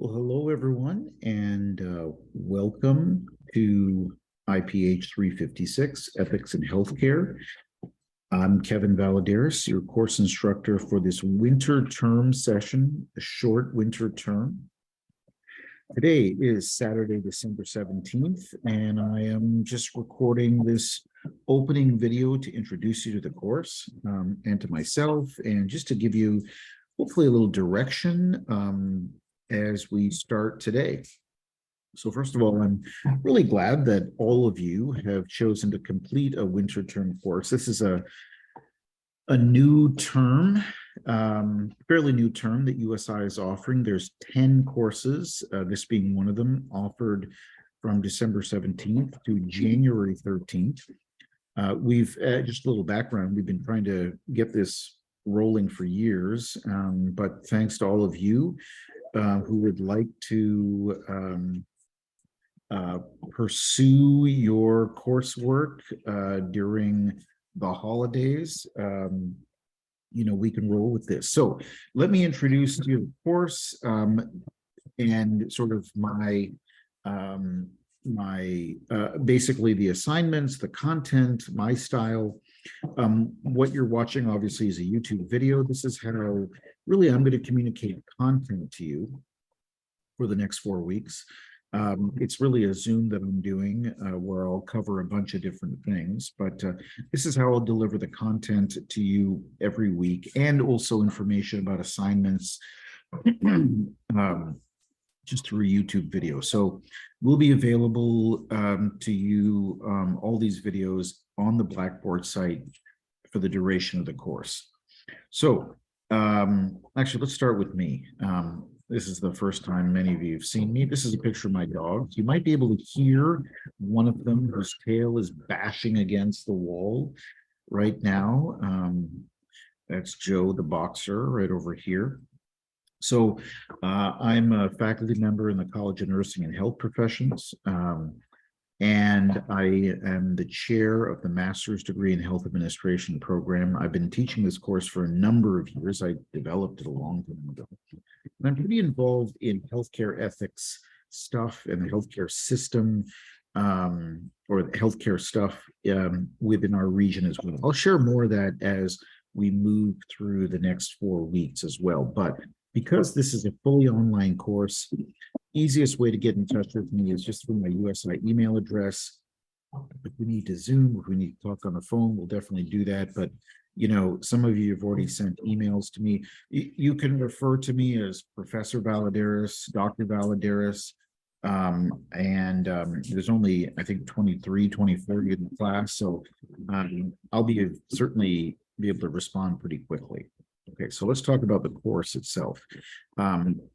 Well, hello everyone, and welcome to IPH356 Ethics in Healthcare. I'm Kevin Valadares, your course instructor for this winter term session, a short winter term. Today is Saturday, December 17th, and I am just recording this opening video to introduce you to the course and to myself, and just to give you hopefully a little direction as we start today. So first of all, I'm really glad that all of you have chosen to complete a winter term course. This is a new term, fairly new term that USI is offering. There's 10 courses, this being one of them, offered from December 17th to January 13th. We've, just a little background, we've been trying to get this rolling for years, but thanks to all of you who would like to pursue your coursework during the holidays, we can roll with this. So let me introduce you to the course and sort of my basically the assignments, the content, my style. What you're watching obviously is a YouTube video. This is how really I'm going to communicate content to you for the next 4 weeks. It's really a Zoom that I'm doing where I'll cover a bunch of different things, but this is how I'll deliver the content to you every week, and also information about assignments just through a YouTube video. So we'll be available to you, all these videos on the Blackboard site for the duration of the course. So actually, let's start with me. This is the first time many of you have seen me. This is a picture of my dogs. You might be able to hear one of them whose tail is bashing against the wall right now. That's Joe, the boxer, right over here. So I'm a faculty member in the College of Nursing and Health Professions, and I am the chair of the Master's Degree in Health Administration program. I've been teaching this course for a number of years. I developed it a long time ago. And I'm pretty involved in healthcare ethics stuff and the healthcare system, or the healthcare stuff within our region as well. I'll share more of that as we move through the next 4 weeks as well. But because this is a fully online course, easiest way to get in touch with me is just through my USI email address. If we need to Zoom, if we need to talk on the phone, we'll definitely do that. But some of you have already sent emails to me. You can refer to me as Professor Valadares, Dr. Valadares, and there's only, I think, 23, 24 in the class. So I'll certainly be able to respond pretty quickly. Okay, so let's talk about the course itself.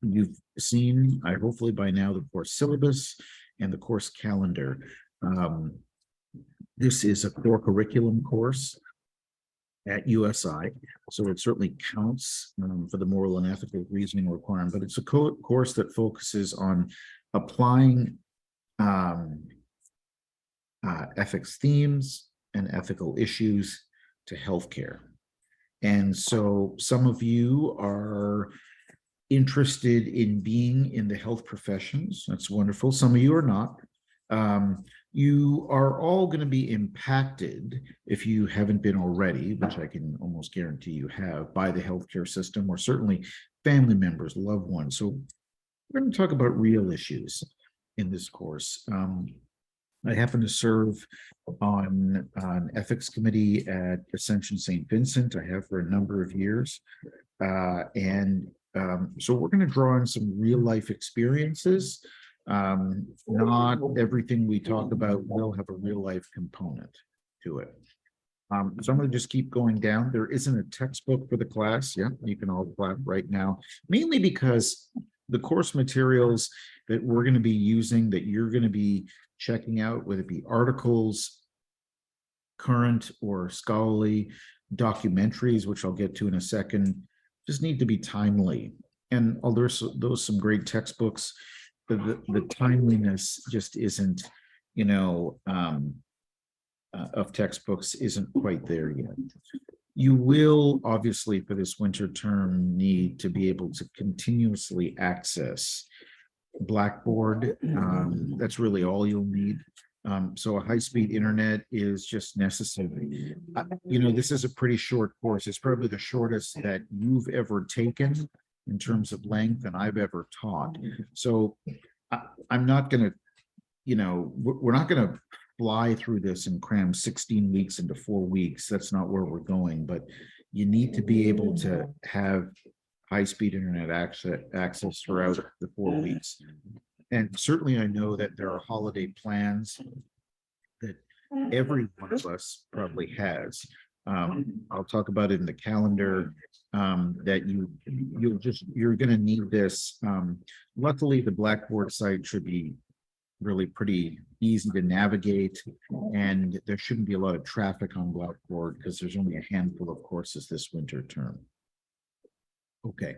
You've seen, hopefully by now, the course syllabus and the course calendar. This is a core curriculum course at USI, so it certainly counts for the moral and ethical reasoning requirement, but it's a course that focuses on applying ethics themes and ethical issues to healthcare. And so some of you are interested in being in the health professions. That's wonderful. Some of you are not. You are all going to be impacted, if you haven't been already, which I can almost guarantee you have, by the healthcare system, or certainly family members, loved ones. So we're going to talk about real issues in this course. I happen to serve on an ethics committee at Ascension St. Vincent. I have for a number of years. So we're going to draw on some real life experiences. Not everything we talk about will have a real life component to it. So I'm going to just keep going down. There isn't a textbook for the class. Yeah, you can all clap right now, mainly because the course materials that we're going to be using, that you're going to be checking out, whether it be articles, current or scholarly, documentaries, which I'll get to in a second, just need to be timely. And there's some great textbooks, the timeliness just isn't, of textbooks isn't quite there yet. You will obviously for this winter term need to be able to continuously access Blackboard. That's really all you'll need. So a high-speed internet is just necessary. You know, this is a pretty short course. It's probably the shortest that you've ever taken in terms of length and I've ever taught. So I'm not going to, you know, we're not going to fly through this and cram 16 weeks into 4 weeks. That's not where we're going, but you need to be able to have high-speed internet access throughout the 4 weeks. And certainly I know that there are holiday plans that every one of us probably has. I'll talk about it in the calendar, that you're going to need this. Luckily, the Blackboard site should be really pretty easy to navigate, and there shouldn't be a lot of traffic on Blackboard because there's only a handful of courses this winter term. Okay.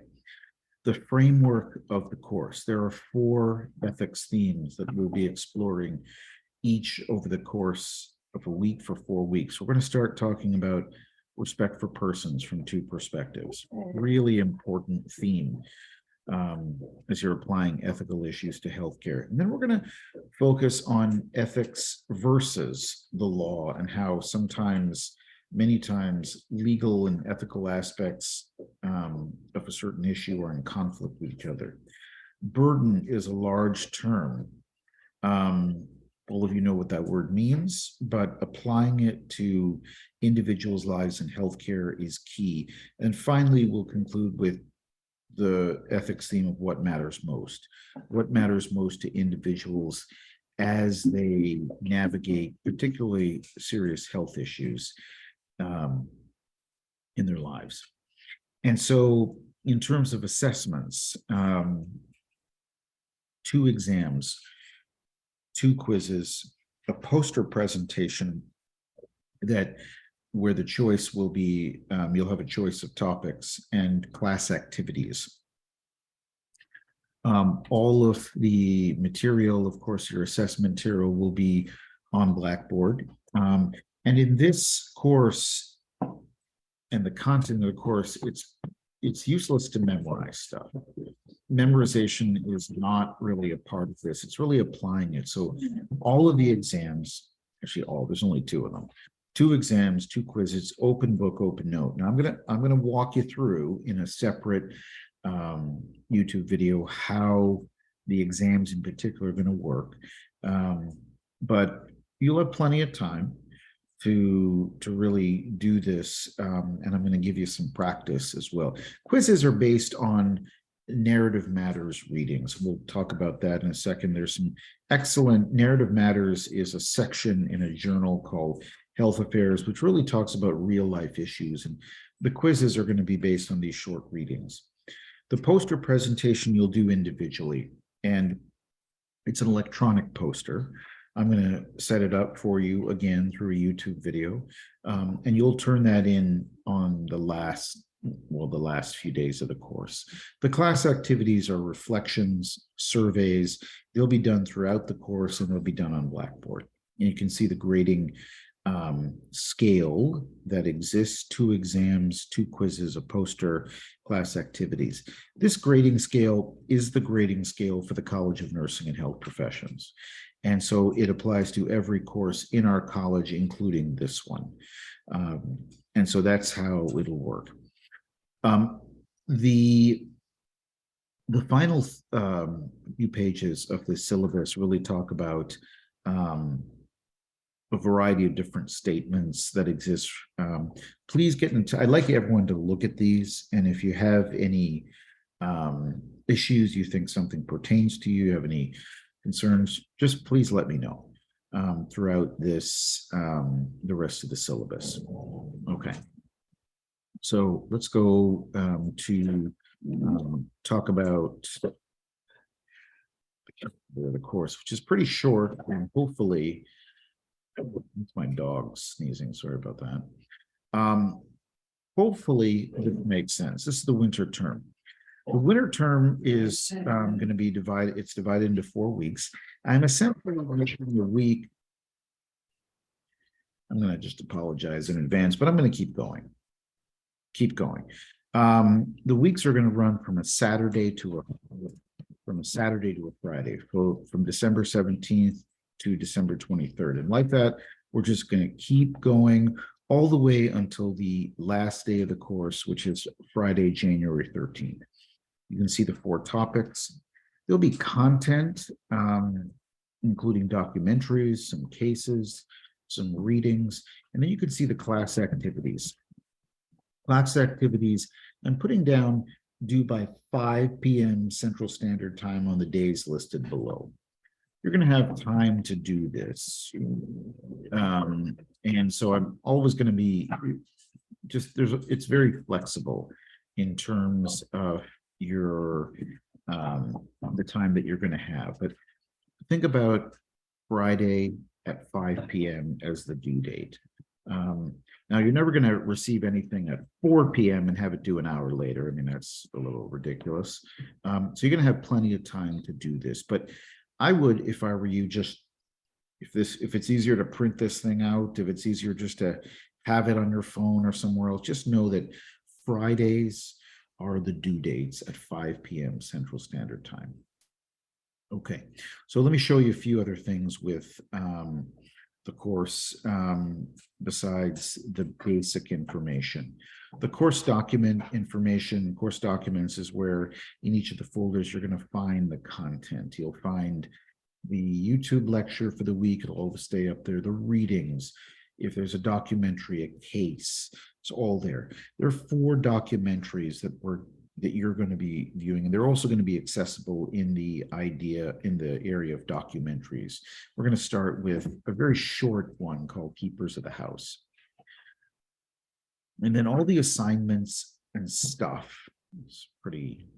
The framework of the course. There are 4 ethics themes that we'll be exploring each over the course of a week for 4 weeks. We're going to start talking about respect for persons from 2 perspectives. Really important theme as you're applying ethical issues to healthcare. And then we're going to focus on ethics versus the law and how sometimes, many times, legal and ethical aspects of a certain issue are in conflict with each other. Burden is a large term. All of you know what that word means, but applying it to individuals' lives in healthcare is key. And finally, we'll conclude with the ethics theme of what matters most. What matters most to individuals as they navigate particularly serious health issues in their lives. And so in terms of assessments, 2 exams, 2 quizzes, a poster presentation where the choice will be, you'll have a choice of topics and class activities. All of the material, of course, your assessment material will be on Blackboard. And in this course and the content of the course, it's useless to memorize stuff. Memorization is not really a part of this. It's really applying it. So all of the exams, actually there's only 2 of them. 2 exams, 2 quizzes, open book, open note. Now I'm gonna walk you through in a separate YouTube video how the exams in particular are going to work. But you'll have plenty of time to really do this, and I'm going to give you some practice as well. Quizzes are based on narrative matters readings. We'll talk about that in a second. There's some excellent narrative matters is a section in a journal called Health Affairs, which really talks about real life issues. And the quizzes are going to be based on these short readings. The poster presentation you'll do individually, and it's an electronic poster. I'm going to set it up for you again through a YouTube video, and you'll turn that in on the last few days of the course. The class activities are reflections, surveys. They'll be done throughout the course, and they'll be done on Blackboard. And you can see the grading scale that exists: 2 exams, 2 quizzes, a poster, class activities. This grading scale is the grading scale for the College of Nursing and Health Professions. And so it applies to every course in our college, including this one. And so that's how it'll work. The final few pages of the syllabus really talk about a variety of different statements that exist. Please get into, I'd like everyone to look at these. And if you have any issues, you think something pertains to you, have any concerns, just please let me know throughout this, the rest of the syllabus. Okay. So let's go to talk about the course, which is pretty short, and hopefully, it's my dog sneezing, sorry about that. Hopefully it makes sense. This is the winter term. The winter term is going to be divided, it's divided into 4 weeks. I'm essentially a week. I'm going to just apologize in advance, but I'm going to keep going. Keep going. The weeks are going to run from a Saturday to from a Saturday to a Friday, so from December 17th to December 23rd. And like that, we're just going to keep going all the way until the last day of the course, which is Friday, January 13th. You can see the 4 topics. There'll be content, including documentaries, some cases, some readings, and then you can see the class activities. Class activities, I'm putting down due by 5 p.m. Central Standard Time on the days listed below. You're going to have time to do this. And so I'm always going to be just, it's very flexible in terms of your, the time that you're going to have. But think about Friday at 5 p.m. as the due date. Now, you're never going to receive anything at 4 p.m. and have it due an hour later. I mean, that's a little ridiculous. So you're going to have plenty of time to do this. But I would, if I were you, just if it's easier to print this thing out, if it's easier just to have it on your phone or somewhere else, just know that Fridays are the due dates at 5 p.m. Central Standard Time. Okay, so let me show you a few other things with the course besides the basic information. The course document information, course documents is where in each of the folders you're going to find the content. You'll find the YouTube lecture for the week, it'll always stay up there, the readings, if there's a documentary, a case, it's all there. There are 4 documentaries that you're going to be viewing, and they're also going to be accessible in the area of documentaries. We're going to start with a very short one called Keepers of the House. And then all the assignments and stuff, it's pretty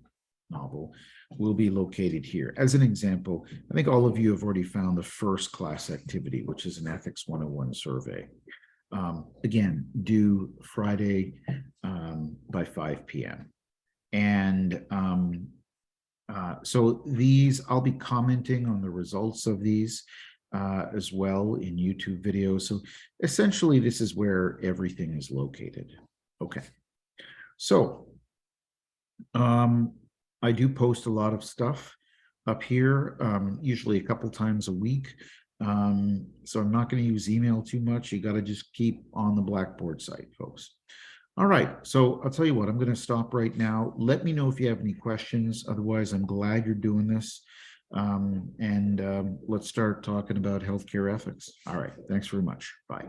novel, will be located here. As an example, I think all of you have already found the first class activity, which is an Ethics 101 survey. Again, due Friday by 5 p.m. And so these, I'll be commenting on the results of these as well in YouTube videos. So essentially, this is where everything is located. Okay. So I do post a lot of stuff up here, usually a couple times a week. So I'm not going to use email too much. You got to just keep on the Blackboard site, folks. All right, so I'll tell you what, I'm going to stop right now. Let me know if you have any questions. Otherwise, I'm glad you're doing this. Let's start talking about healthcare ethics. All right, thanks very much. Bye.